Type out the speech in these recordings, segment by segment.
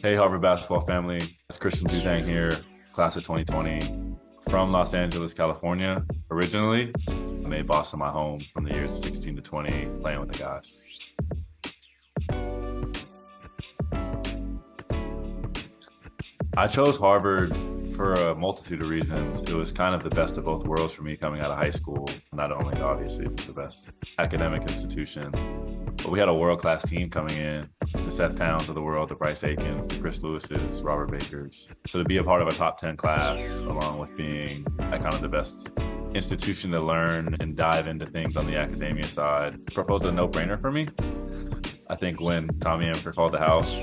Hey, Harvard basketball family. It's Christian Juzang here, class of 2020, from Los Angeles, California. Originally, I made Boston my home from the years of 16 to 20, playing with the guys. I chose Harvard for a multitude of reasons. It was kind of the best of both worlds for me coming out of high school. Not only, obviously, it's the best academic institution, but we had a world-class team coming in, the Seth Towns of the world, the Bryce Aikens, the Chris Lewises, Robert Bakers. So to be a part of a top 10 class, along with being at kind of the best institution to learn and dive into things on the academia side, proposed a no-brainer for me. I think when Tommy Amaker called the house,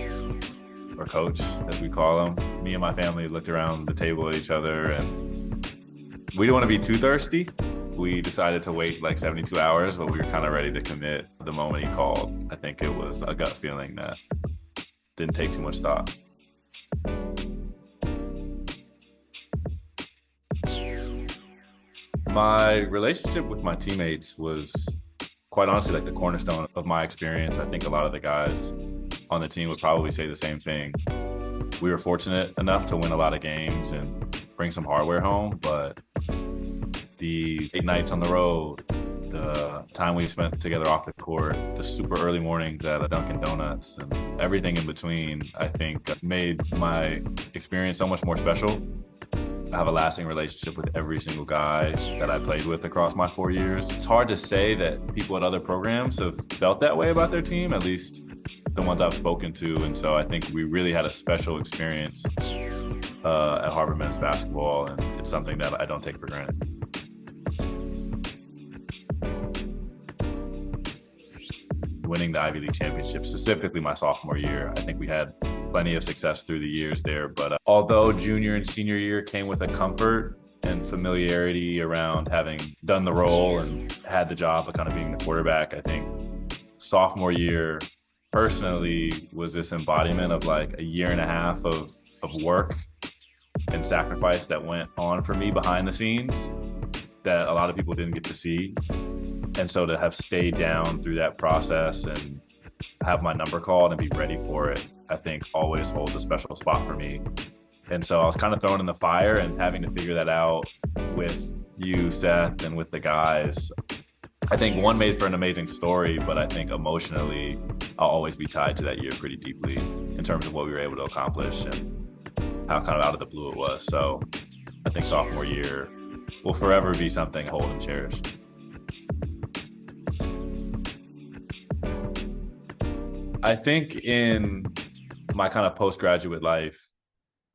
or coach, as we call him, me and my family looked around the table at each other, and we didn't want to be too thirsty. We decided to wait like 72 hours, but we were kind of ready to commit the moment he called. I think it was a gut feeling that didn't take too much thought. My relationship with my teammates was quite honestly like the cornerstone of my experience. I think a lot of the guys on the team would probably say the same thing. We were fortunate enough to win a lot of games and bring some hardware home, but the 8 nights on the road, the time we spent together off the court, the super early mornings at a Dunkin' Donuts, and everything in between, I think made my experience so much more special. I have a lasting relationship with every single guy that I played with across my 4 years. It's hard to say that people at other programs have felt that way about their team, at least the ones I've spoken to. And so I think we really had a special experience at Harvard men's basketball, and it's something that I don't take for granted. Winning the Ivy League championship, specifically my sophomore year, I think we had plenty of success through the years there. But although junior and senior year came with a comfort and familiarity around having done the role and had the job of kind of being the quarterback, I think sophomore year personally was this embodiment of like a year and a half of work and sacrifice that went on for me behind the scenes that a lot of people didn't get to see. And so to have stayed down through that process and have my number called and be ready for it, I think always holds a special spot for me. And so I was kind of thrown in the fire, and having to figure that out with you, Seth, and with the guys, I think one made for an amazing story, but I think emotionally, I'll always be tied to that year pretty deeply in terms of what we were able to accomplish and how kind of out of the blue it was. So I think sophomore year will forever be something I hold and cherish. I think in my kind of postgraduate life,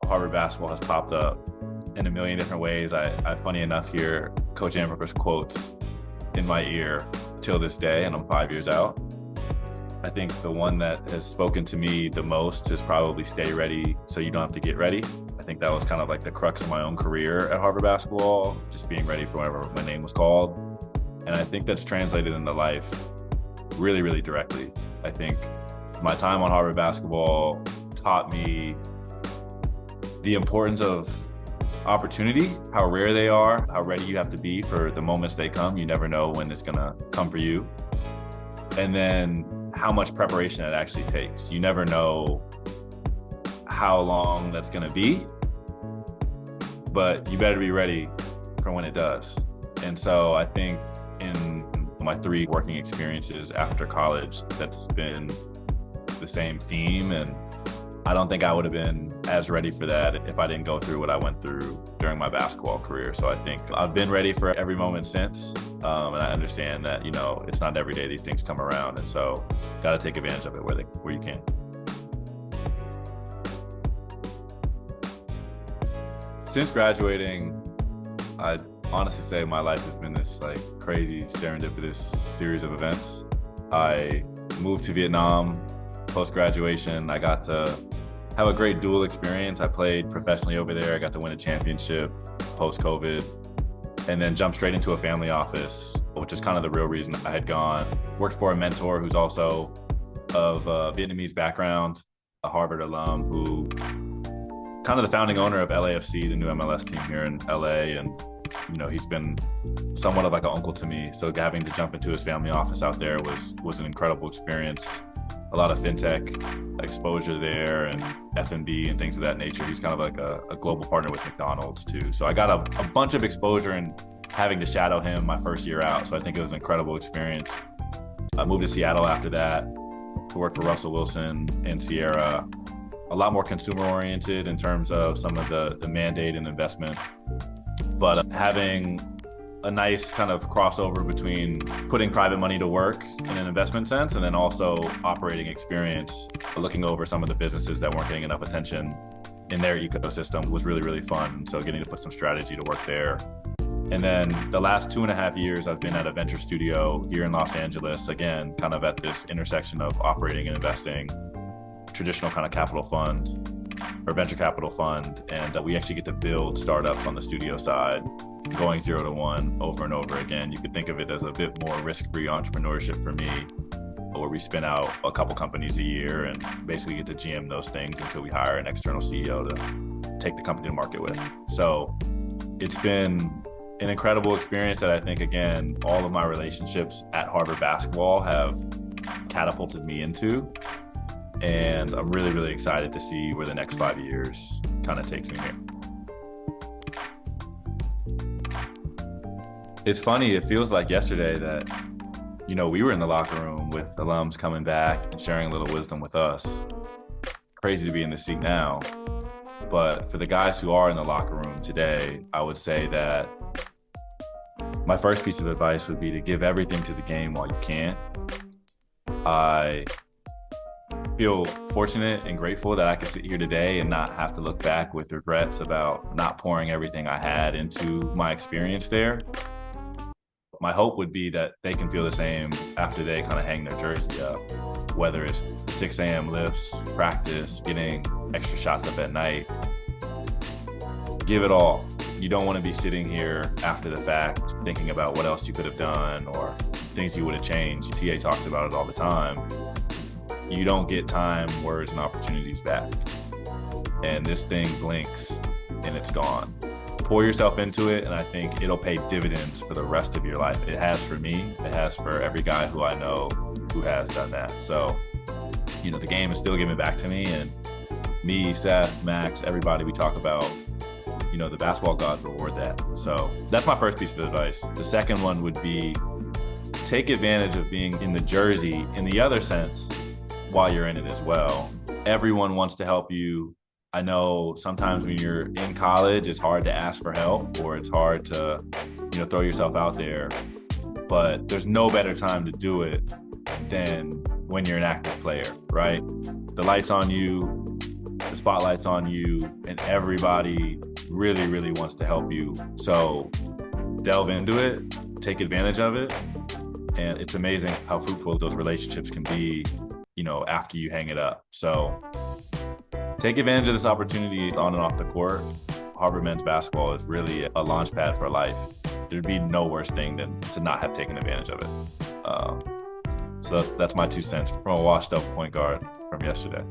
Harvard basketball has popped up in a million different ways. I funny enough, hear Coach Amaker's quotes in my ear till this day, and I'm 5 years out. I think the one that has spoken to me the most is probably stay ready so you don't have to get ready. I think that was kind of like the crux of my own career at Harvard basketball, just being ready for whenever my name was called. And I think that's translated into life really, really directly. I think my time on Harvard basketball taught me the importance of opportunity, how rare they are, how ready you have to be for the moments they come. You never know when it's gonna come for you. And then how much preparation it actually takes. You never know how long that's gonna be, but you better be ready for when it does. And so I think in my 3 working experiences after college, that's been the same theme, and I don't think I would have been as ready for that if I didn't go through what I went through during my basketball career. So I think I've been ready for every moment since, and I understand that, you know, it's not every day these things come around, and so got to take advantage of it where you can. Since graduating, I'd honestly say my life has been this like crazy serendipitous series of events. I moved to Vietnam post-graduation. I got to have a great dual experience. I played professionally over there. I got to win a championship post-COVID, and then jumped straight into a family office, which is kind of the real reason I had gone. Worked for a mentor who's also of Vietnamese background, a Harvard alum, who kind of the founding owner of LAFC, the new MLS team here in LA. And, you know, he's been somewhat of like an uncle to me. So having to jump into his family office out there was an incredible experience. a lot of fintech exposure there and F&B and things of that nature. He's kind of like a global partner with McDonald's too. So I got a bunch of exposure and having to shadow him my first year out. So I think it was an incredible experience. I moved to Seattle after that to work for Russell Wilson and Sierra. A lot more consumer oriented in terms of some of the mandate and investment, but having a nice kind of crossover between putting private money to work in an investment sense and then also operating experience, looking over some of the businesses that weren't getting enough attention in their ecosystem was really, really fun. So getting to put some strategy to work there. And then the last 2.5 years, I've been at a venture studio here in Los Angeles, again, kind of at this intersection of operating and investing, traditional kind of capital fund or venture capital fund. And we actually get to build startups on the studio side, going 0 to 1 over and over again. You could think of it as a bit more risk-free entrepreneurship for me, where we spin out a couple companies a year and basically get to GM those things until we hire an external CEO to take the company to market with. So it's been an incredible experience that I think, again, all of my relationships at Harvard basketball have catapulted me into. And I'm really, really excited to see where the next 5 years kind of takes me here. It's funny, it feels like yesterday that, we were in the locker room with alums coming back and sharing a little wisdom with us. Crazy to be in the seat now. But for the guys who are in the locker room today, I would say that my first piece of advice would be to give everything to the game while you can. I feel fortunate and grateful that I can sit here today and not have to look back with regrets about not pouring everything I had into my experience there. My hope would be that they can feel the same after they kind of hang their jersey up, whether it's 6 a.m. lifts, practice, getting extra shots up at night. Give it all. You don't want to be sitting here after the fact thinking about what else you could have done or things you would have changed. TA talks about it all the time. You don't get time, words, and opportunities back. And this thing blinks and it's gone. Pour yourself into it, and I think it'll pay dividends for the rest of your life. It has for me. It has for every guy who I know who has done that. So, the game is still giving back to me, and me, Seth, Max, everybody, we talk about, the basketball gods reward that. So that's my first piece of advice. The second one would be take advantage of being in the jersey in the other sense while you're in it as well. Everyone wants to help you. I know sometimes when you're in college, it's hard to ask for help or it's hard to, throw yourself out there. But there's no better time to do it than when you're an active player, right? The light's on you, the spotlight's on you, and everybody really, really wants to help you. So delve into it, take advantage of it. And it's amazing how fruitful those relationships can be, after you hang it up. So take advantage of this opportunity on and off the court. Harvard men's basketball is really a launch pad for life. There'd be no worse thing than to not have taken advantage of it. So that's my 2 cents from a washed up point guard from yesterday.